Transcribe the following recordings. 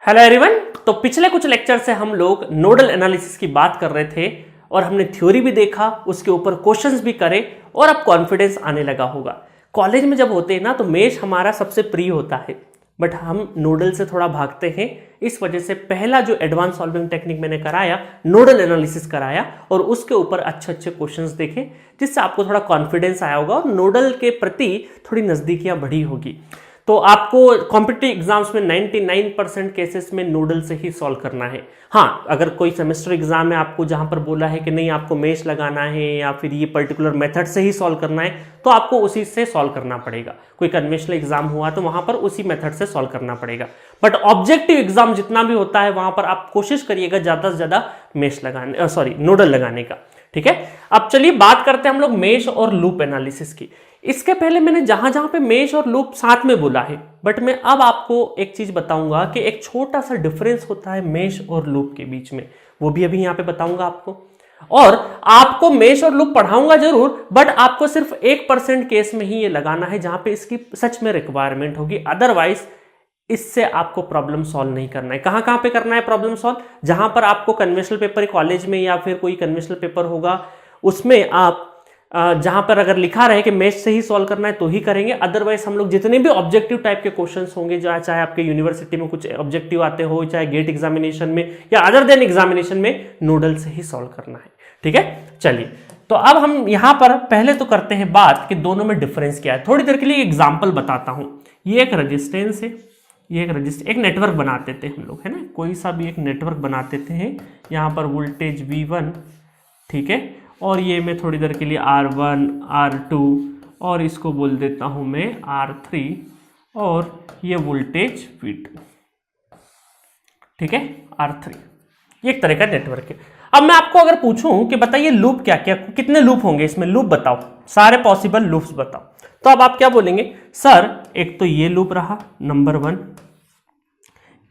Hello everyone. तो पिछले कुछ लेक्चर से हम लोग नोडल एनालिसिस की बात कर रहे थे और हमने थ्योरी भी देखा, उसके ऊपर क्वेश्चंस भी करे और अब कॉन्फिडेंस आने लगा होगा। कॉलेज में जब होते हैं ना तो मेश हमारा सबसे प्रिय होता है, बट हम नोडल से थोड़ा भागते हैं। इस वजह से पहला जो एडवांस सॉल्विंग टेक्निक मैंने कराया, नोडल एनालिसिस कराया और उसके ऊपर अच्छे अच्छे क्वेश्चंस देखे, जिससे आपको थोड़ा कॉन्फिडेंस आया होगा और नोडल के प्रति थोड़ी नजदीकियां बढ़ी होगी। तो आपको कॉम्पिटिटिव एग्जाम्स में 99% केसेस में नोडल से ही सॉल्व करना है। हाँ, अगर कोई सेमेस्टर एग्जाम है आपको जहां पर बोला है कि नहीं आपको मेश लगाना है या फिर ये पर्टिकुलर मेथड से ही सॉल्व करना है, तो आपको उसी से सॉल्व करना पड़ेगा। कोई कन्वेंशनल एग्जाम हुआ तो वहां पर उसी मेथड से सॉल्व करना पड़ेगा। बट ऑब्जेक्टिव एग्जाम जितना भी होता है वहां पर आप कोशिश करिएगा ज्यादा से ज्यादा मेश लगाने नोडल लगाने का। ठीक है, अब चलिए बात करते हैं हम लोग मेश और लूप एनालिसिस की। इसके पहले मैंने जहां जहां पे मेश और लूप साथ में बोला है, बट मैं अब आपको एक चीज बताऊंगा कि एक छोटा सा डिफरेंस होता है मेश और लूप के बीच में, वो भी अभी यहां पे बताऊंगा आपको। और आपको मेश और लूप पढ़ाऊंगा जरूर, बट आपको सिर्फ 1% केस में ही ये लगाना है जहां पे इसकी सच में रिक्वायरमेंट होगी। अदरवाइज इससे आपको प्रॉब्लम सॉल्व नहीं करना है। कहां कहां पे करना है प्रॉब्लम सॉल्व? जहां पर आपको कन्वेंशनल पेपर कॉलेज में या फिर कोई कन्वेंशनल पेपर होगा उसमें आप जहां पर अगर लिखा रहे कि मेश से ही सॉल्व करना है तो ही करेंगे। अदरवाइज हम लोग जितने भी ऑब्जेक्टिव टाइप के क्वेश्चंस होंगे, चाहे आपके यूनिवर्सिटी में कुछ ऑब्जेक्टिव आते हो, चाहे गेट एग्जामिनेशन में या अदर देन एग्जामिनेशन में, नोडल से ही सॉल्व करना है। ठीक है, चलिए तो अब हम यहां पर पहले तो करते हैं बात कि दोनों में डिफरेंस क्या है। थोड़ी देर के लिए एग्जाम्पल बताता हूं। ये एक रजिस्टेंस है, ये एक नेटवर्क बनाते थे हम लोग, है ना, कोई सा भी एक नेटवर्क बनाते थे। यहाँ पर वोल्टेज V1, ठीक है, और ये मैं थोड़ी देर के लिए R1 R2 और इसको बोल देता हूं मैं R3 और ये वोल्टेज V2, ठीक है, R3। ये एक तरह का नेटवर्क है। अब मैं आपको अगर पूछूं कि बताइए लूप क्या क्या, कितने लूप होंगे इसमें, लूप बताओ, सारे पॉसिबल लूप्स बताओ, तो अब आप क्या बोलेंगे? सर एक तो ये लूप रहा नंबर 1,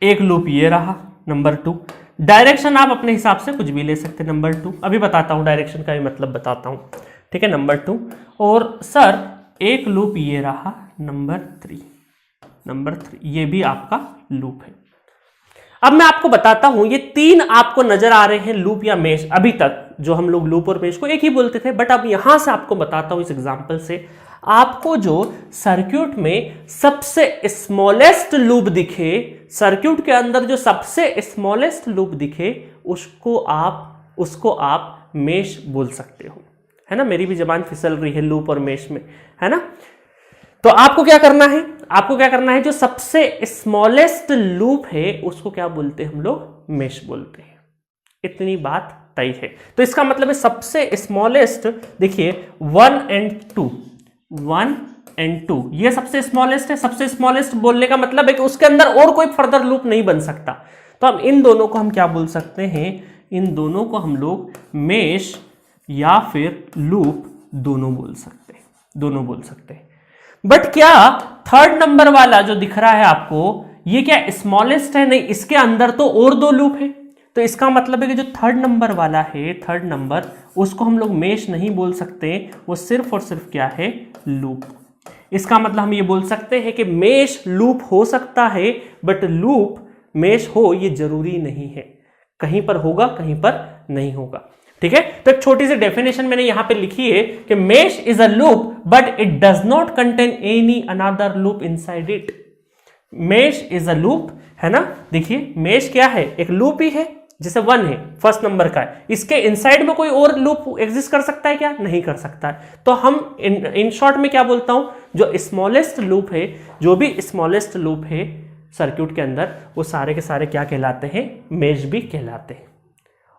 एक लूप ये रहा नंबर 2। डायरेक्शन आप अपने हिसाब से कुछ भी ले सकते हैं नंबर 2, अभी बताता हूं डायरेक्शन का भी मतलब बताता हूं, ठीक है, नंबर 2। और सर एक लूप ये रहा नंबर 3, ये भी आपका लूप है। अब मैं आपको बताता हूं, ये 3 आपको नजर आ रहे हैं लूप या मेश, अभी तक जो हम लोग लूप और मेश को एक ही बोलते थे, बट अब यहां से आपको बताता हूं इस एग्जांपल से, आपको जो सर्किट में सबसे स्मॉलेस्ट लूप दिखे, सर्किट के अंदर जो सबसे स्मॉलेस्ट लूप दिखे, उसको आप मेश बोल सकते हो, है ना। मेरी भी जबान फिसल रही है लूप और मेश में, है ना। तो आपको क्या करना है, जो सबसे स्मॉलेस्ट लूप है उसको क्या बोलते हैं हम लोग? मेश बोलते हैं। इतनी बात तय है। तो इसका मतलब है सबसे स्मॉलेस्ट, देखिए 1 and 2 ये सबसे स्मॉलेस्ट है। सबसे स्मॉलेस्ट बोलने का मतलब है कि उसके अंदर और कोई फर्दर लूप नहीं बन सकता। तो अब इन दोनों को हम क्या बोल सकते हैं? इन दोनों को हम लोग मेश या फिर लूप दोनों बोल सकते हैं। बट क्या थर्ड नंबर वाला जो दिख रहा है आपको, ये क्या स्मॉलेस्ट है? नहीं, इसके अंदर तो और 2 लूप है। तो इसका मतलब है कि जो थर्ड नंबर वाला है, थर्ड नंबर, उसको हम लोग मेश नहीं बोल सकते, वो सिर्फ और सिर्फ क्या है? लूप। इसका मतलब हम ये बोल सकते हैं कि मेश लूप हो सकता है, बट लूप मेश हो ये जरूरी नहीं है। कहीं पर होगा, कहीं पर नहीं होगा। ठीक है, तो एक छोटी सी डेफिनेशन मैंने यहां पे लिखी है कि mesh is a loop but it does not contain any another loop inside it. Mesh is a loop, है ना। देखिए मेश क्या है? एक लूप ही है, जैसे 1 है, फर्स्ट नंबर का है, इसके इनसाइड में कोई और लूप एग्जिस्ट कर सकता है क्या? नहीं कर सकता है। तो हम इन शॉर्ट में क्या बोलता हूं, जो स्मॉलेस्ट लूप है, जो भी स्मॉलेस्ट लूप है सर्किट के अंदर, वो सारे के सारे क्या कहलाते हैं? मेश भी कहलाते हैं।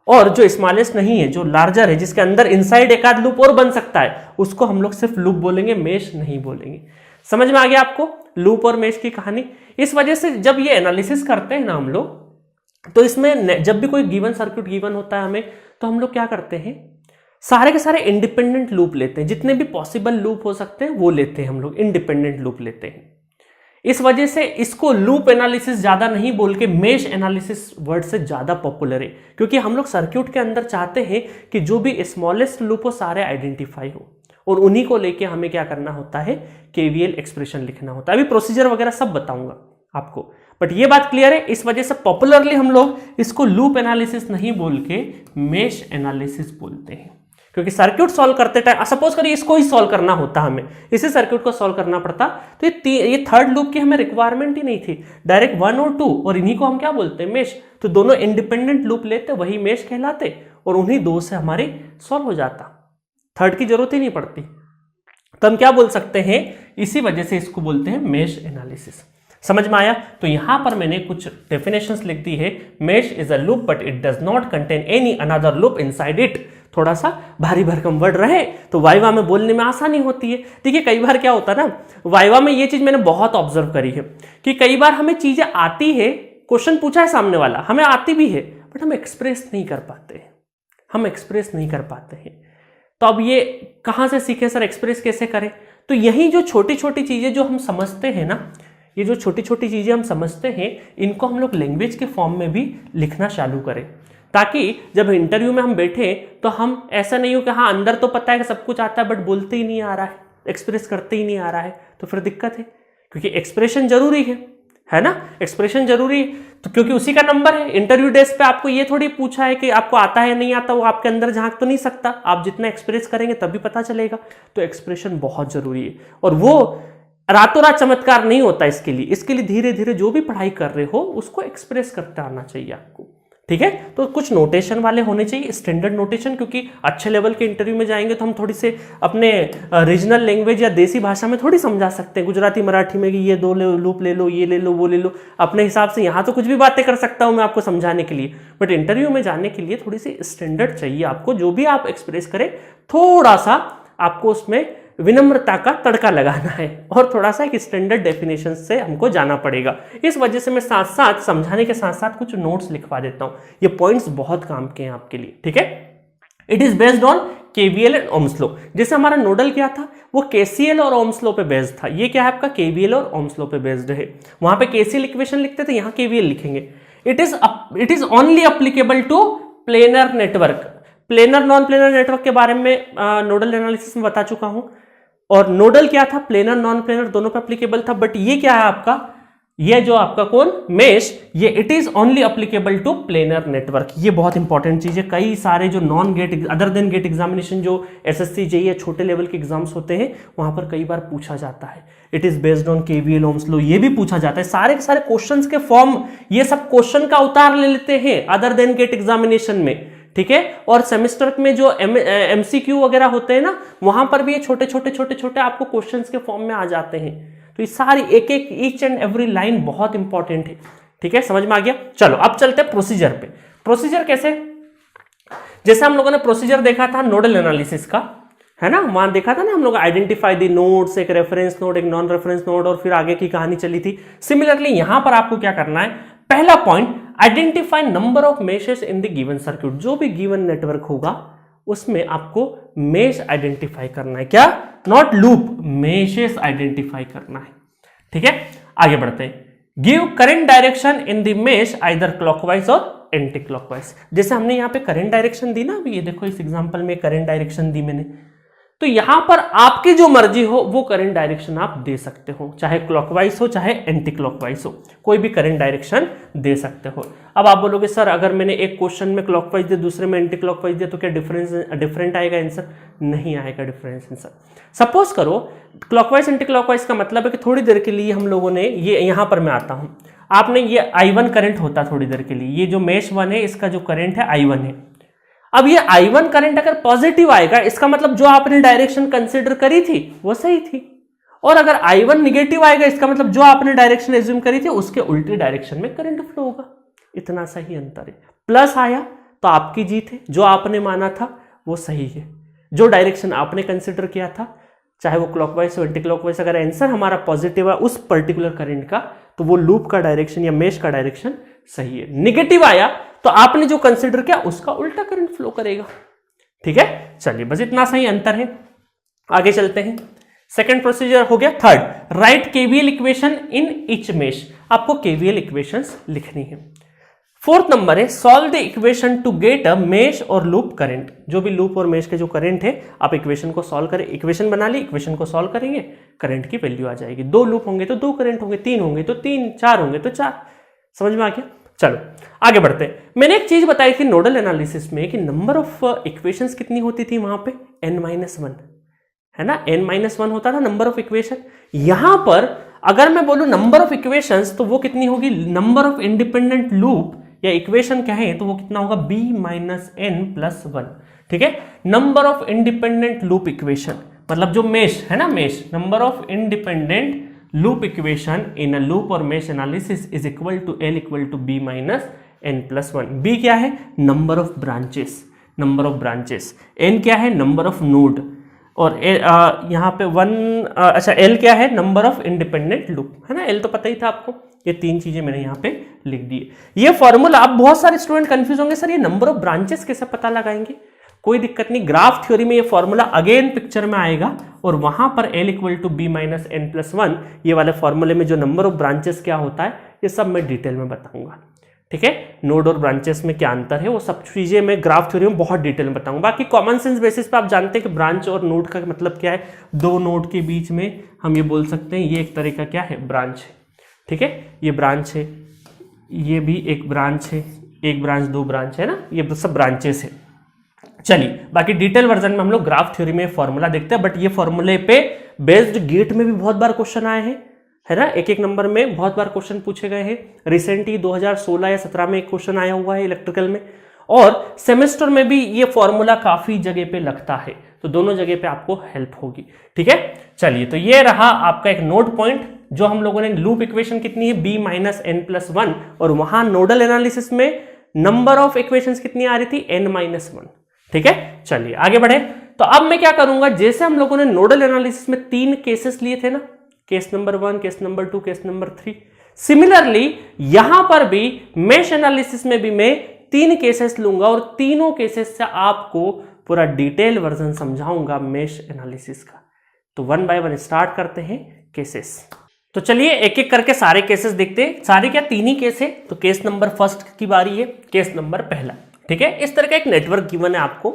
और जो स्मॉलेस्ट नहीं है, जो लार्जर है, जिसके अंदर इनसाइड एक आध लूप और बन सकता है, उसको हम लोग सिर्फ लूप बोलेंगे, मेश नहीं बोलेंगे। समझ में आ गया आपको लूप और मेश की कहानी? इस वजह से जब ये एनालिसिस करते हैं ना हम लोग, तो इसमें जब भी कोई गिवन सर्किट गिवन होता है हमें, तो हम लोग क्या करते हैं? सारे के सारे इंडिपेंडेंट लूप लेते हैं, जितने भी पॉसिबल लूप हो सकते हैं वो लेते हैं हम लोग, इंडिपेंडेंट लूप लेते हैं। इस वजह से इसको लूप एनालिसिस ज्यादा नहीं बोल के मेश एनालिसिस वर्ड से ज्यादा पॉपुलर है, क्योंकि हम लोग सर्किट के अंदर चाहते हैं कि जो भी स्मॉलेस्ट लूप हो सारे आइडेंटिफाई हो, और उन्हीं को लेके हमें क्या करना होता है? केवीएल एक्सप्रेशन लिखना होता है। अभी प्रोसीजर वगैरह सब बताऊंगा आपको, बट ये बात क्लियर है, इस वजह से पॉपुलरली हम लोग इसको लूप एनालिसिस नहीं बोल के मेश एनालिसिस बोलते हैं, क्योंकि सर्किट सॉल्व करते टाइम सपोज करिए इसको ही सॉल्व करना होता, हमें इसी सर्किट को सॉल्व करना पड़ता, तो ये थर्ड लूप की हमें रिक्वायरमेंट ही नहीं थी, डायरेक्ट 1 और 2, और इन्हीं को हम क्या बोलते हैं, मेश। तो दोनों इंडिपेंडेंट लूप लेते वही मेश कहलाते, और उन्हीं दो से हमारी सॉल्व हो जाता, थर्ड की जरूरत ही नहीं पड़ती। तो हम क्या बोल सकते हैं, इसी वजह से इसको बोलते हैं मेश एनालिसिस। समझ में आया? तो यहां पर मैंने कुछ डेफिनेशंस लिख दी है। Mesh is a loop but it does not contain any another loop inside it. थोड़ा सा भारी भरकम वर्ड रहे तो वाइवा में बोलने में आसानी होती है। देखिए कई बार क्या होता है ना, वाइवा में ये चीज मैंने बहुत ऑब्जर्व करी है कि कई बार हमें चीजें आती है, क्वेश्चन पूछा है सामने वाला, हमें आती भी है, बट हम एक्सप्रेस नहीं कर पाते, हम एक्सप्रेस नहीं कर पाते हैं। तो अब ये कहां से सीखे सर, एक्सप्रेस कैसे करें? तो यही जो छोटी छोटी चीजें जो हम समझते हैं ना, ये जो छोटी छोटी चीजें हम समझते हैं, इनको हम लोग लैंग्वेज के फॉर्म में भी लिखना चालू करें, ताकि जब इंटरव्यू में हम बैठे तो हम ऐसा नहीं हो कि हाँ अंदर तो पता है कि सब कुछ आता है बट बोलते ही नहीं आ रहा है, एक्सप्रेस करते ही नहीं आ रहा है, तो फिर दिक्कत है। क्योंकि एक्सप्रेशन जरूरी है ना, एक्सप्रेशन जरूरी है, तो क्योंकि उसी का नंबर है। इंटरव्यू डेस्क पे आपको ये थोड़ी पूछा है कि आपको आता है या नहीं आता, वो आपके अंदर झांक तो नहीं सकता, आप जितना एक्सप्रेस करेंगे तभी पता चलेगा। तो एक्सप्रेशन बहुत जरूरी है, और वो रातों रात चमत्कार नहीं होता। इसके लिए धीरे धीरे जो भी पढ़ाई कर रहे हो उसको एक्सप्रेस करते आना चाहिए आपको, ठीक है। तो कुछ नोटेशन वाले होने चाहिए, स्टैंडर्ड नोटेशन, क्योंकि अच्छे लेवल के इंटरव्यू में जाएंगे तो हम थोड़ी से अपने रीजनल लैंग्वेज या देसी भाषा में थोड़ी समझा सकते हैं, गुजराती मराठी में कि ये दो लूप ले लो, ये ले लो, वो ले लो, अपने हिसाब से। यहाँ तो कुछ भी बातें कर सकता हूँ मैं आपको समझाने के लिए, बट इंटरव्यू में जाने के लिए थोड़ी सी स्टैंडर्ड चाहिए आपको। जो भी आप एक्सप्रेस करें थोड़ा सा आपको उसमें विनम्रता का तड़का लगाना है, और थोड़ा सा एक स्टैंडर्ड डेफिनेशन से हमको जाना पड़ेगा। इस वजह से मैं साथ साथ समझाने के साथ साथ कुछ नोट्स लिखवा देता हूं। ये पॉइंट्स बहुत काम के हैं आपके लिए, ठीक है। It is based on KVL and Ohm's law. जैसे हमारा नोडल क्या था, वो केसीएल और ओम्स लॉ पे बेस्ड था। ये क्या है आपका, केवीएल और ओम्स लॉ पे बेस्ड है। वहां पे केसीएल इक्वेशन लिखते थे, यहाँ केवीएल लिखेंगे। It is only applicable to planar network. Planar non planar network के बारे में नोडल एनालिसिस में बता चुका हूं, और नोडल क्या था, प्लेनर नॉन प्लेनर दोनों पे एप्लीकेबल था। बट ये क्या है आपका, ये जो आपका कौन मेश, ये it is only applicable to planar network. ये बहुत इंपॉर्टेंट चीज है। कई सारे जो non GATE other than GATE examination जो एसएससी जेईई या छोटे लेवल के एग्जाम्स होते हैं, वहां पर कई बार पूछा जाता है it is based on KVL Ohm's law, ये भी पूछा जाता है। सारे के सारे क्वेश्चंस के फॉर्म ये सब क्वेश्चन का उतार ले लेते हैं अदर देन गेट एग्जामिनेशन में, ठीक है। और सेमेस्टर में जो एमसीक्यू वगैरह होते हैं ना, वहां पर भी ये छोटे छोटे आपको क्वेश्चंस के फॉर्म में आ जाते हैं। तो ये सारी एक ईच एंड एवरी लाइन बहुत इंपॉर्टेंट है, ठीक है। समझ में आ गया? चलो अब चलते हैं प्रोसीजर पे। प्रोसीजर कैसे, जैसे हम लोगों ने प्रोसीजर देखा था नोडल एनालिसिस का, है ना, वहां देखा था ना हम लोग, आइडेंटिफाई द नोड्स, एक रेफरेंस नोड, एक नॉन रेफरेंस नोड, और फिर आगे की कहानी चली थी। सिमिलरली यहां पर आपको क्या करना है, पहला point, identify number of meshes in the given circuit. जो भी गिवन नेटवर्क होगा उसमें आपको मेश आइडेंटिफाई करना है। क्या, नॉट लूप, मेशेस आइडेंटिफाई करना है, ठीक है। आगे बढ़ते हैं। Give current direction in the mesh either clockwise और एंटी क्लॉकवाइज। जैसे हमने यहाँ पे करंट डायरेक्शन दी ना, अभी ये देखो इस एग्जांपल में करंट डायरेक्शन दी मैंने, तो यहां पर आपकी जो मर्जी हो वो करंट डायरेक्शन आप दे सकते हो, चाहे क्लॉकवाइज हो चाहे एंटी क्लॉकवाइज हो, कोई भी करंट डायरेक्शन दे सकते हो। अब आप बोलोगे सर अगर मैंने एक क्वेश्चन में क्लॉकवाइज दिया दूसरे में एंटी क्लॉकवाइज दिया तो क्या डिफरेंट आएगा आंसर? नहीं आएगा डिफरेंस आंसर। सपोज करो क्लॉकवाइज एंटी क्लॉकवाइज का मतलब है कि थोड़ी देर के लिए हम लोगों ने ये, यहां पर मैं आता हूं, आपने ये I1 करंट होता थोड़ी देर के लिए, ये जो मेश 1 है इसका जो करंट है I1 है। अब ये I1 करंट अगर पॉजिटिव आएगा इसका मतलब जो आपने डायरेक्शन कंसीडर करी थी वो सही थी, और अगर I1 निगेटिव आएगा इसका मतलब जो आपने डायरेक्शन एज्यूम करी थी उसके उल्टे डायरेक्शन में करंट फ्लो होगा। इतना सही अंतर है। प्लस आया तो आपकी जीत है, जो आपने माना था वो सही है, जो डायरेक्शन आपने कंसीडर किया था चाहे वो क्लॉकवाइज हो एंटी क्लॉकवाइज, अगर आंसर हमारा पॉजिटिव है उस पर्टिकुलर करंट का तो वो लूप का डायरेक्शन या मेश का डायरेक्शन सही है। निगेटिव आया तो आपने जो कंसीडर किया उसका उल्टा करंट फ्लो करेगा, ठीक है। चलिए बस इतना सही अंतर है। आगे चलते हैं। सेकंड प्रोसीजर हो गया। Third, write KVL equation in each mesh. आपको केवीएल इक्वेशंस लिखनी है। फोर्थ नंबर है solve the equation to get a mesh और लूप करंट। जो भी लूप और मेश के जो करंट है आप इक्वेशन को सॉल्व करें, इक्वेशन बना ली, इक्वेशन को सॉल्व करेंगे, करंट की वैल्यू आ जाएगी। 2 लूप होंगे तो 2 करंट होंगे, 3 होंगे तो 3, 4 होंगे तो 4। समझ में आ गया? चलो आगे बढ़ते हैं। मैंने एक चीज बताई थी नोडल एनालिसिस में कि नंबर ऑफ इक्वेशंस कितनी होती थी वहां पे, n-1 है ना, n-1 होता था नंबर ऑफ इक्वेशन। यहां पर अगर मैं बोलूं नंबर ऑफ इक्वेशंस तो वो कितनी होगी, नंबर ऑफ इंडिपेंडेंट लूप या इक्वेशन कहें तो वो कितना होगा, b-n+1। ठीक है, number of independent loop equation मतलब जो मेश है ना, mesh, number of independent loop equation in a loop और mesh analysis is equal to L equal to b-n+1। b क्या है, number of branches, number of branches. n क्या है, number of node, और यहाँ पे 1 अच्छा L क्या है, नंबर ऑफ इंडिपेंडेंट लूप, है ना, L तो पता ही था आपको। ये 3 चीजें मैंने यहाँ पे लिख दी। ये फॉर्मूला, अब बहुत सारे स्टूडेंट कंफ्यूज होंगे, सर ये नंबर ऑफ ब्रांचेस कैसे पता लगाएंगे। कोई दिक्कत नहीं, ग्राफ थ्योरी में ये फॉर्मूला अगेन पिक्चर में आएगा और वहां पर L इक्वल टू b-n+1 ये वाले फॉर्मूले में जो नंबर ऑफ ब्रांचेस क्या होता है ये सब मैं डिटेल में बताऊंगा। ठीक है, नोड और ब्रांचेस में क्या अंतर है वो सब चीजें मैं ग्राफ थ्योरी में बहुत डिटेल में बताऊंगा। बाकी कॉमन सेंस बेसिस पे आप जानते हैं कि ब्रांच और नोड का मतलब क्या है, 2 नोड के बीच में हम ये बोल सकते हैं ये एक तरह का क्या है, ब्रांच है। ठीक है, ये ब्रांच है, ये भी एक ब्रांच है, एक ब्रांच 2 ब्रांच है ना, ये सब ब्रांचेस है। चलिए बाकी डिटेल वर्जन में हम लोग ग्राफ थ्योरी में फॉर्मूला देखते हैं, बट ये फॉर्मूले पे बेस्ड गेट में भी बहुत बार क्वेश्चन आए हैं, है ना, एक नंबर में बहुत बार क्वेश्चन पूछे गए हैं। रिसेंटली 2016 या 17 में एक क्वेश्चन आया हुआ है इलेक्ट्रिकल में, और सेमेस्टर में भी ये फॉर्मूला काफी जगह पे लगता है, तो दोनों जगह पे आपको हेल्प होगी। ठीक है, चलिए तो ये रहा आपका एक नोट पॉइंट, जो हम लोगों ने लूप इक्वेशन कितनी है b-n+1, और वहां नोडल एनालिसिस में नंबर ऑफ इक्वेशंस कितनी आ रही थी, n-1। ठीक है, चलिए आगे बढ़े। तो अब मैं क्या करूंगा, जैसे हम लोगों ने नोडल एनालिसिस में 3 केसेस लिए थे ना, case number 1, case number 2, case number 3, similarly यहां पर भी मेश एनालिसिस में भी मैं 3 केसेस लूंगा और तीनों केसेस से आपको पूरा डिटेल वर्जन समझाऊंगा मेश एनालिसिस का। तो 1 बाय 1 स्टार्ट करते हैं केसेस। तो चलिए एक एक करके सारे केसेस देखते हैं। सारे क्या, 3 ही केस है। तो केस नंबर 1 की बारी है, केस नंबर 1। ठीक है, इस तरह का एक नेटवर्क गिवन है आपको,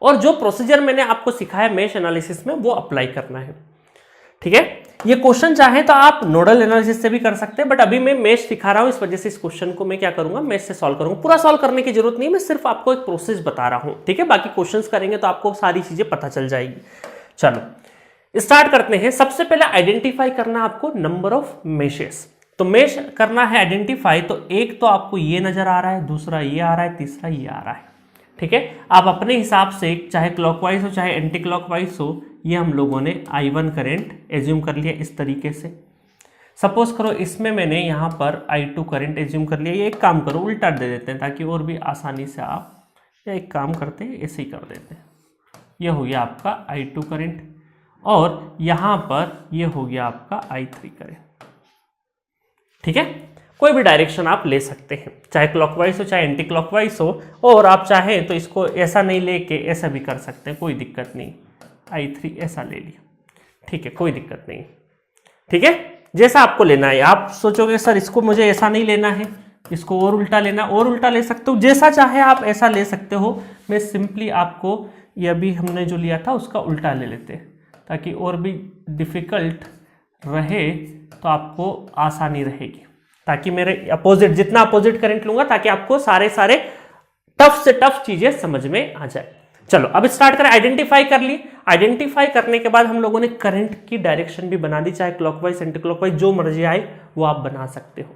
और जो प्रोसीजर मैंने आपको सिखाया मेश एनालिसिस में वो अप्लाई करना है। ठीक है, ये क्वेश्चन चाहे तो आप नोडल एनालिसिस से भी कर सकते हैं, बट अभी मैं मेश सिखा रहा हूं, इस वजह से इस क्वेश्चन को मैं क्या करूंगा, मेश से सॉल्व करूंगा। पूरा सॉल्व करने की जरूरत नहीं, मैं सिर्फ आपको एक प्रोसेस बता रहा हूं। ठीक है, बाकी क्वेश्चंस करेंगे तो आपको सारी चीजें पता चल जाएगी। चलो स्टार्ट करते हैं। सबसे पहले आइडेंटिफाई करना आपको नंबर ऑफ मेशेस। तो मेश करना है आइडेंटिफाई, तो एक तो आपको ये नजर आ रहा है, दूसरा ये आ रहा है, तीसरा ये आ रहा है। ठीक है, आप अपने हिसाब से चाहे क्लॉकवाइज हो चाहे एंटी क्लॉकवाइज हो, ये हम लोगों ने I1 करंट एज्यूम कर लिया इस तरीके से। सपोज करो इसमें मैंने यहाँ पर I2 करंट एज्यूम कर लिया। ये एक काम करो, उल्टा दे देते हैं ताकि और भी आसानी से आप, या एक काम करते हैं ऐसे ही कर देते हैं। ये हो गया आपका I2 करंट, और यहाँ पर ये हो गया आपका I3 करंट। ठीक है, कोई भी डायरेक्शन आप ले सकते हैं, चाहे क्लॉकवाइज हो चाहे एंटी क्लॉकवाइज हो, और आप चाहें तो इसको ऐसा नहीं लेके ऐसा भी कर सकते हैं, कोई दिक्कत नहीं। I3 ऐसा ले लिया, ठीक है, कोई दिक्कत नहीं। ठीक है, जैसा आपको लेना है। आप सोचोगे सर इसको मुझे ऐसा नहीं लेना है, इसको और उल्टा लेना, और उल्टा ले सकते हो, जैसा चाहे आप ऐसा ले सकते हो। मैं सिंपली आपको ये अभी हमने जो लिया था उसका उल्टा ले लेते हैं, ताकि और भी डिफिकल्ट रहे तो आपको आसानी रहेगी, ताकि मेरे अपोजिट, जितना अपोजिट करंट लूंगा ताकि आपको सारे टफ से टफ चीजें समझ में आ जाए। चलो अब स्टार्ट करें। आइडेंटिफाई कर ली। आइडेंटिफाई करने के बाद हम लोगों ने करंट की डायरेक्शन भी बना दी, चाहे क्लॉकवाइज एंटी क्लॉकवाइज जो मर्जी आए वो आप बना सकते हो।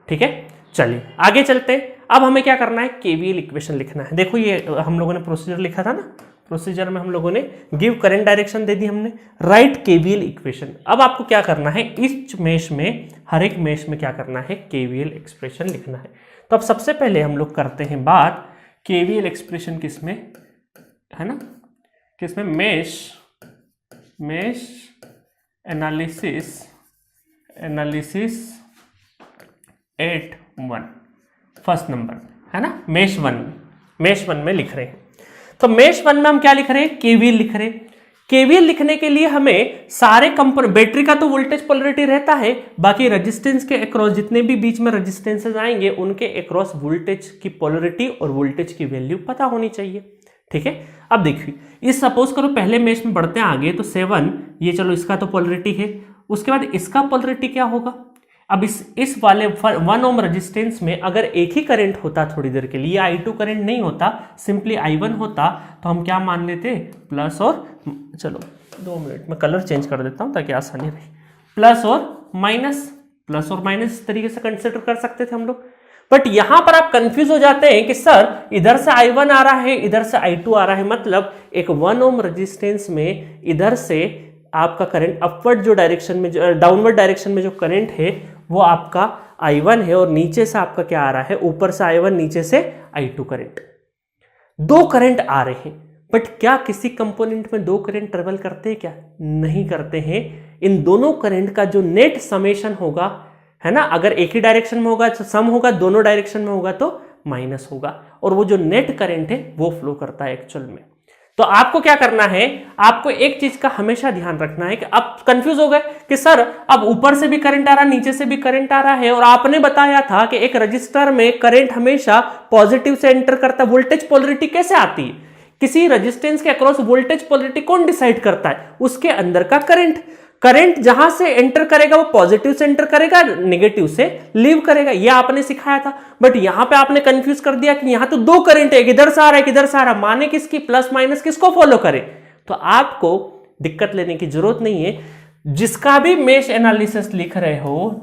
ठीक है, चलिए आगे चलते हैं। अब हमें क्या करना है, केवीएल इक्वेशन लिखना है। देखो ये हम लोगों ने प्रोसीजर लिखा था ना, प्रोसीजर में हम लोगों ने गिव करंट डायरेक्शन दे दी हमने, राइट केवीएल इक्वेशन। अब आपको क्या करना है, इस मेश में, हर एक मेश में क्या करना है, केवीएल एक्सप्रेशन लिखना है। तो अब सबसे पहले हम लोग करते हैं बात केवीएल एक्सप्रेशन किसमें है ना, किसमें, mesh analysis at 1, first number है ना, मेश वन में लिख रहे हैं। तो मेश 1 में हम क्या लिख रहे हैं, केवीएल लिख रहे हैं। केवीएल लिखने के लिए हमें सारे कंपोनेंट, बैटरी का तो वोल्टेज पोलरिटी रहता है, बाकी रेजिस्टेंस के अक्रॉस जितने भी बीच में रेजिस्टेंसेस आएंगे उनके अक्रॉस वोल्टेज की पोलरिटी और वोल्टेज की वैल्यू पता होनी चाहिए। ठीक है, अब देखिए इस सपोज करो पहले मेष में बढ़ते हैं आगे, तो 7 ये चलो इसका तो पोलरिटी है, उसके बाद इसका पोलरिटी क्या होगा। अब इस वाले 1 ओम रेजिस्टेंस में अगर एक ही करंट होता थोड़ी देर के लिए, I2 करंट नहीं होता, सिंपली I1 होता, तो हम क्या मान लेते, प्लस और, चलो 2 मिनट में कलर चेंज कर देता हूं ताकि आसानी रहे, प्लस और माइनस इस तरीके से कंसिडर कर सकते थे हम लोग। बट यहां पर आप कंफ्यूज हो जाते हैं कि सर इधर से I1 आ रहा है, इधर से I2 आ रहा है, मतलब एक 1 ओम रेजिस्टेंस में इधर से आपका करंट अपवर्ड जो डायरेक्शन में, डाउनवर्ड डायरेक्शन में जो करंट है वो आपका I1 है, और नीचे से आपका क्या आ रहा है, ऊपर से I1 नीचे से I2 करंट। 2 करंट आ रहे हैं, बट क्या किसी कंपोनेंट में 2 करंट ट्रेवल करते हैं क्या? नहीं करते हैं। इन दोनों करंट का जो नेट समेशन होगा, है ना, अगर एक ही डायरेक्शन में होगा तो सम होगा, दोनों डायरेक्शन में होगा तो माइनस होगा, और वो जो नेट करंट है वो फ्लो करता है एक्चुअल में। तो आपको क्या करना है, आपको एक चीज का हमेशा ध्यान रखना है कि आप कंफ्यूज हो गए कि सर अब ऊपर से भी करंट आ रहा है, नीचे से भी करंट आ रहा है, और आपने बताया था कि एक रजिस्टर में करंट हमेशा पॉजिटिव से एंटर करता है। वोल्टेज पोलरिटी कैसे आती है? किसी रेजिस्टेंस के अक्रॉस वोल्टेज पोलरिटी कौन डिसाइड करता है? उसके अंदर का करंट जहां से एंटर करेगा वो पॉजिटिव से एंटर करेगा, नेगेटिव से लीव करेगा, ये आपने सिखाया था। बट यहां पे आपने कंफ्यूज कर दिया कि यहां तो 2 करंट है, किधर से आ रहा है किधर से आ रहा है, माने किसकी, प्लस माइनस किसको फॉलो करे। तो आपको दिक्कत लेने की जरूरत नहीं है। जिसका भी मेश एनालिसिस लिख रहे हो,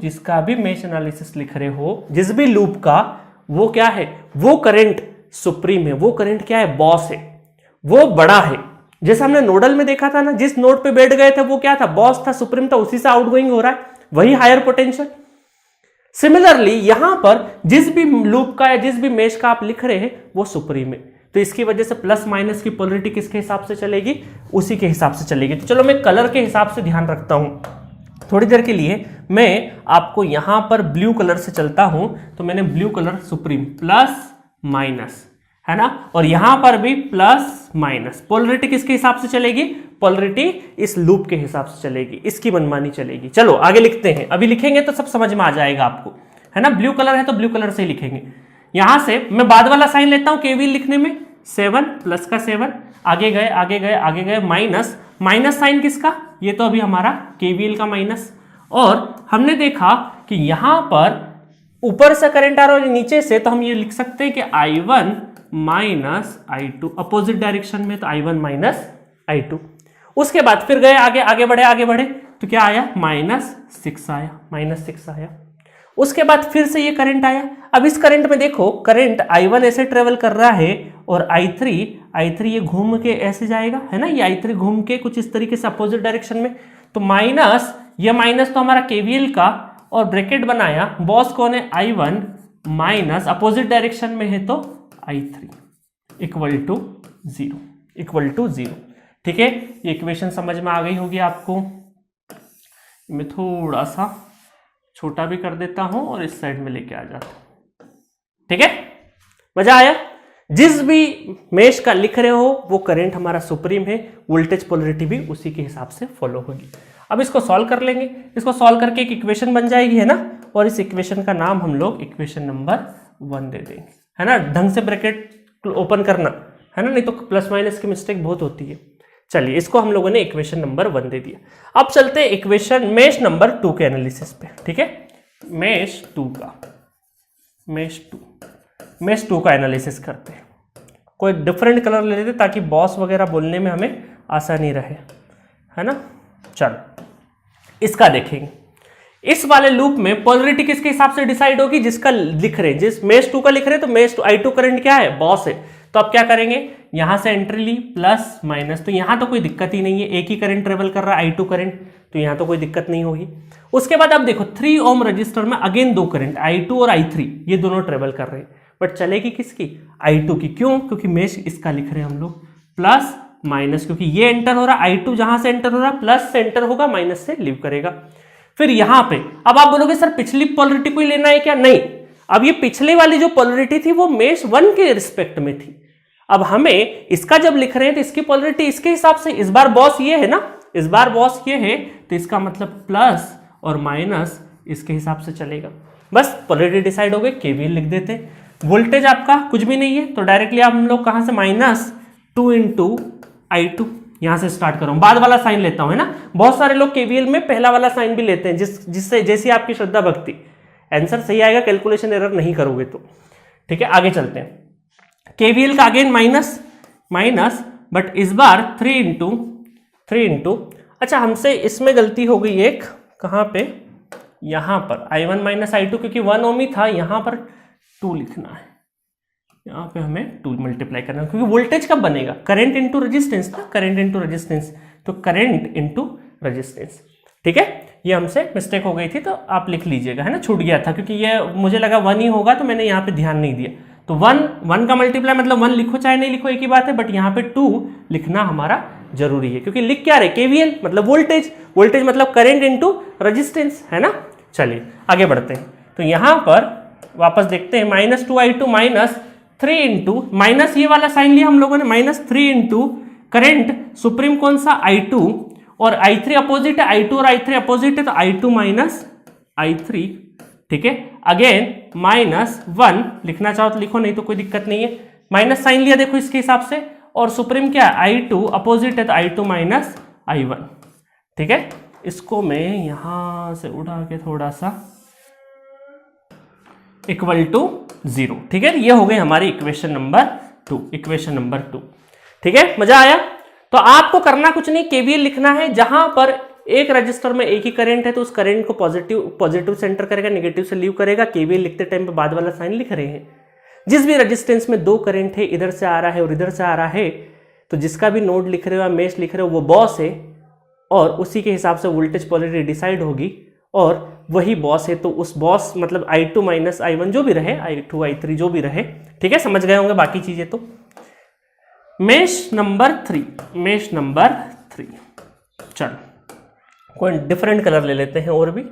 जिस भी लूप का, वो क्या है, वो करंट सुप्रीम है, वो करंट क्या है, बॉस है, वो बड़ा है। जैसे हमने नोडल में देखा था ना, जिस नोड पे बैठ गए थे वो क्या था, बॉस था, सुप्रीम था, उसी से आउटगोइंग हो रहा है, वही हायर पोटेंशियल। सिमिलरली यहां पर जिस भी लूप का या जिस भी मेश का आप लिख रहे हैं वो सुप्रीम है, तो इसकी वजह से प्लस माइनस की पोलरिटी किसके हिसाब से चलेगी, उसी के हिसाब से चलेगी। तो चलो मैं कलर के हिसाब से ध्यान रखता हूं थोड़ी देर के लिए। मैं आपको यहां पर ब्लू कलर से चलता हूं, तो मैंने blue colour supreme, plus minus, है ना, और यहां पर भी प्लस माइनस। पोलरिटी किसके हिसाब से चलेगी, पोलरिटी इस लूप के हिसाब से चलेगी, इसकी मनमानी चलेगी। चलो आगे लिखते हैं, अभी लिखेंगे तो सब समझ में आ जाएगा आपको, है ना। ब्लू कलर है तो ब्लू कलर से ही लिखेंगे। यहां से मैं बाद वाला साइन लेता हूं केवीएल लिखने में, 7 प्लस का 7, आगे गए माइनस साइन किसका, ये तो अभी हमारा केवीएल का माइनस। और हमने देखा कि यहां पर ऊपर से करंट आ रहा है नीचे से, तो हम ये लिख सकते हैं कि I1 minus I2, opposite direction में तो I1 माइनस I2। उसके बाद फिर गए आगे बढ़े तो क्या आया, -6 आया। उसके बाद फिर से ये करंट आया। अब इस करंट में देखो, करंट I1 ऐसे ट्रेवल कर रहा है, और I3 ये घूम के ऐसे जाएगा, है ना, ये I3 घूम के कुछ इस तरीके से अपोजिट डायरेक्शन में, तो माइनस, ये माइनस तो हमारा केवीएल का, और ब्रैकेट बनाया, बॉस कौन है, I1 माइनस अपोजिट डायरेक्शन में है तो I3 इक्वल टू 0। ठीक है, ये इक्वेशन समझ में आ गई होगी आपको। मैं थोड़ा सा छोटा भी कर देता हूं और इस साइड में लेके आ जाता हूं। ठीक है, मजा आया। जिस भी मेश का लिख रहे हो वो करंट हमारा सुप्रीम है, वोल्टेज पोलरिटी भी उसी के हिसाब से फॉलो होगी। अब इसको सॉल्व कर लेंगे, इसको सॉल्व करके एक इक्वेशन बन जाएगी, है ना, और इस इक्वेशन का नाम हम लोग इक्वेशन नंबर 1 दे देंगे, है ना। ढंग से ब्रैकेट ओपन करना, है ना, नहीं तो प्लस माइनस की मिस्टेक बहुत होती है। चलिए, इसको हम लोगों ने इक्वेशन नंबर 1 दे दिया। अब चलते हैं इक्वेशन मेश नंबर 2 के एनालिसिस पे। ठीक है, मेश 2 का एनालिसिस करते हैं। कोई डिफरेंट कलर ले लेते ताकि बॉस वगैरह बोलने में हमें आसानी रहे, है ना। चलो इसका देखेंगे। इस वाले लूप में पोलरिटी किसके हिसाब से डिसाइड होगी, जिसका लिख रहे हैं, जिस मेश 2 का लिख रहे हैं, तो मेश 2 I2 करंट क्या है, बॉस है। तो अब क्या करेंगे, यहां से एंट्री ली, प्लस माइनस, तो यहां तो कोई दिक्कत ही नहीं है, एक ही करंट ट्रेवल कर रहा है I2 करंट, तो यहां तो कोई दिक्कत नहीं होगी। उसके बाद अब देखो 3 ओम रजिस्टर में अगेन 2 करंट I2 और I3 ये दोनों ट्रेवल कर रहे हैं, बट चलेगी किसकी, I2 की। क्यों, क्योंकि मेश इसका लिख रहे हैं हम लोग, प्लस माइनस, क्योंकि ये एंटर हो रहा है, I2 जहां से एंटर हो रहा है प्लस से एंटर होगा, माइनस से लीव करेगा। फिर यहां पे अब आप बोलोगे सर पिछली पोलरिटी को ही लेना है क्या, नहीं। अब ये पिछले वाली जो पोलरिटी थी वो मेश 1 के रिस्पेक्ट में थी, अब हमें इसका जब लिख रहे हैं तो इसकी पोलरिटी इसके हिसाब से, इस बार बॉस ये है ना, इस बार बॉस ये है, तो इसका मतलब प्लस और माइनस इसके हिसाब से चलेगा। बस पोलरिटी डिसाइड हो गई, केवीएल लिख देते हैं। वोल्टेज आपका कुछ भी नहीं है तो डायरेक्टली आप हम लोग कहां से, -2 × I2 यहां से स्टार्ट करूं, बाद वाला साइन लेता हूं, है ना। बहुत सारे लोग केवीएल में पहला वाला साइन भी लेते हैं, जिससे जैसी आपकी श्रद्धा भक्ति, आंसर सही आएगा, कैलकुलेशन एरर नहीं करोगे तो। ठीक है, आगे चलते हैं। केवीएल का अगेन माइनस, बट इस बार 3 × अच्छा हमसे इसमें गलती हो गई एक, कहां पे, यहां पर I1 - I2, क्योंकि 1 ओम ही था, यहां पर 2 लिखना है, यहां पे हमें 2 मल्टीप्लाई करना है, क्योंकि वोल्टेज कब बनेगा, करंट इंटू रेजिस्टेंस ना, करंट इंटू रेजिस्टेंस, तो करंट इंटू रेजिस्टेंस। ठीक है, ये हमसे मिस्टेक हो गई थी तो आप लिख लीजिएगा, है ना, छूट गया था, क्योंकि ये मुझे लगा 1 ही होगा तो मैंने यहाँ पे ध्यान नहीं दिया। तो 1 का मल्टीप्लाई मतलब 1 लिखो चाहे नहीं लिखो एक ही बात है, बट यहाँ पे 2 लिखना हमारा जरूरी है, क्योंकि लिख क्या रहे, केवीएल मतलब वोल्टेज मतलब करंट इंटू रेजिस्टेंस, है ना। चलिए आगे बढ़ते हैं। तो यहां पर वापस देखते हैं, -2I2 -3 × माइनस ये वाला साइन लिया हम लोगों ने, -3 × करंट सुप्रीम कौन सा, I2, और I3 अपोजिट है, I2 और I3 अपोजिट है, तो I2 - I3। ठीक है, अगेन -1 लिखना चाहो तो लिखो, नहीं तो कोई दिक्कत नहीं है, माइनस साइन लिया देखो इसके हिसाब से, और सुप्रीम क्या है, I2 अपोजिट है, तो I2 - I1। ठीक है, इसको मैं यहां से उठा के थोड़ा सा =0। ठीक है, ये हो गई हमारी इक्वेशन नंबर 2। ठीक है, मजा आया। तो आपको करना कुछ नहीं, केवीएल लिखना है, जहां पर एक रजिस्टर में एक ही करंट है तो उस करंट को पॉजिटिव सेंटर करेगा, नेगेटिव से लीव करेगा। केवीएल लिखते टाइम पे बाद वाला साइन लिख रहे हैं। जिस भी रेजिस्टेंस में 2 करंट है, इधर से आ रहा है और इधर से आ रहा है, तो जिसका भी नोड लिख रहे हो या मेश लिख रहे हो वो बॉस है, और उसी के हिसाब से वोल्टेज पोलरिटी डिसाइड होगी, और वही बॉस है तो उस बॉस मतलब I2 - I1 जो भी रहे, I2 I3 जो भी रहे। ठीक है, समझ गए होंगे बाकी चीजें। तो मेश नंबर 3, चलो कोई डिफरेंट कलर ले लेते हैं, और भी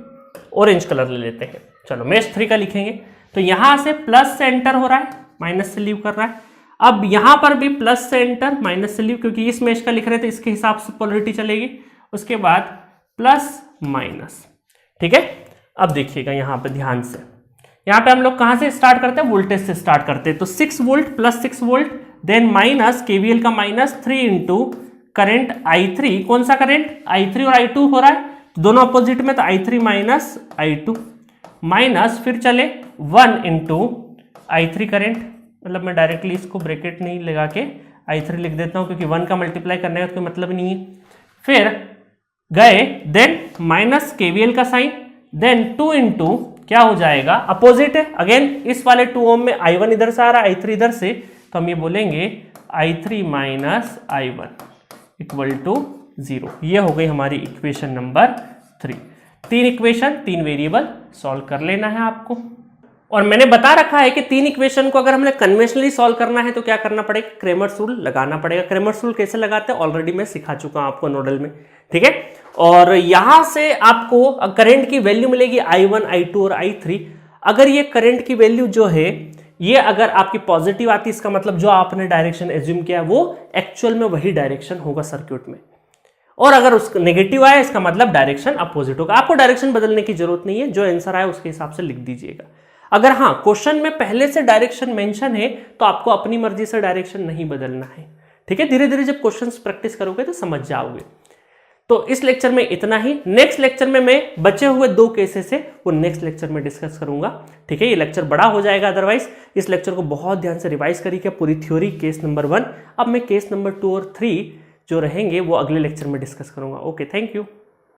ऑरेंज कलर ले लेते हैं। चलो मेश 3 का लिखेंगे, तो यहां से प्लस से एंटर हो रहा है, माइनस से लीव कर रहा है। अब यहां पर भी प्लस से एंटर, माइनस से लीव, क्योंकि इस मेश का लिख रहे थे इसके हिसाब से पोलरिटी चलेगी। उसके बाद +- ठीक है, अब देखिएगा यहां पे ध्यान से, यहां पे हम लोग कहां से स्टार्ट करते हैं, वोल्टेज से स्टार्ट करते हैं। तो 6 volt +6 volt, then minus KVL का -3 × करंट I3, कौन सा करंट, I3 और I2 हो रहा है, तो दोनों अपोजिट में, तो I3 - I2, माइनस फिर चले 1 × I3 करंट, मतलब मैं डायरेक्टली इसको ब्रैकेट नहीं लगा के I3 लिख देता हूं, क्योंकि 1 का मल्टीप्लाई करने का कोई मतलब नहीं है। फिर गए, देन माइनस केवीएल का साइन, देन 2 × क्या हो जाएगा, अपोजिट है अगेन, इस वाले 2 ओम में I1 इधर से आ रहा है, I3 इधर से, तो हम ये बोलेंगे I3 - I1 =0। ये हो गई हमारी equation number 3। 3 equation 3 variable solve कर लेना है आपको। और मैंने बता रखा है कि 3 इक्वेशन को अगर हमने कन्वेंशनली सॉल्व करना है तो क्या करना पड़ेगा, क्रेमर्स रूल लगाना पड़ेगा। क्रेमर्स रूल कैसे लगाते हैं ऑलरेडी मैं सिखा चुका हूं आपको नोडल में। ठीक है, और यहां से आपको करंट की वैल्यू मिलेगी I1, I2 और I3। अगर ये करंट की वैल्यू जो है ये अगर आपकी पॉजिटिव आती है, इसका मतलब जो आपने डायरेक्शन एज्यूम किया वो एक्चुअल में वही डायरेक्शन होगा सर्किट में, और अगर उसका नेगेटिव आया इसका मतलब डायरेक्शन अपोजिट होगा। आपको डायरेक्शन बदलने की जरूरत नहीं है, जो आंसर आया उसके हिसाब से लिख दीजिएगा। अगर हाँ क्वेश्चन में पहले से डायरेक्शन मेंशन है तो आपको अपनी मर्जी से डायरेक्शन नहीं बदलना है। ठीक है, धीरे धीरे जब क्वेश्चंस प्रैक्टिस करोगे तो समझ जाओगे। तो इस लेक्चर में इतना ही। नेक्स्ट लेक्चर में मैं बचे हुए 2 केसेस है वो नेक्स्ट लेक्चर में डिस्कस करूंगा। ठीक है, ये लेक्चर बड़ा हो जाएगा, अदरवाइज इस लेक्चर को बहुत ध्यान से रिवाइज करिए, पूरी थ्योरी केस नंबर 1। अब मैं केस नंबर 2 और 3 जो रहेंगे वो अगले लेक्चर में डिस्कस करूंगा। Okay, thank you.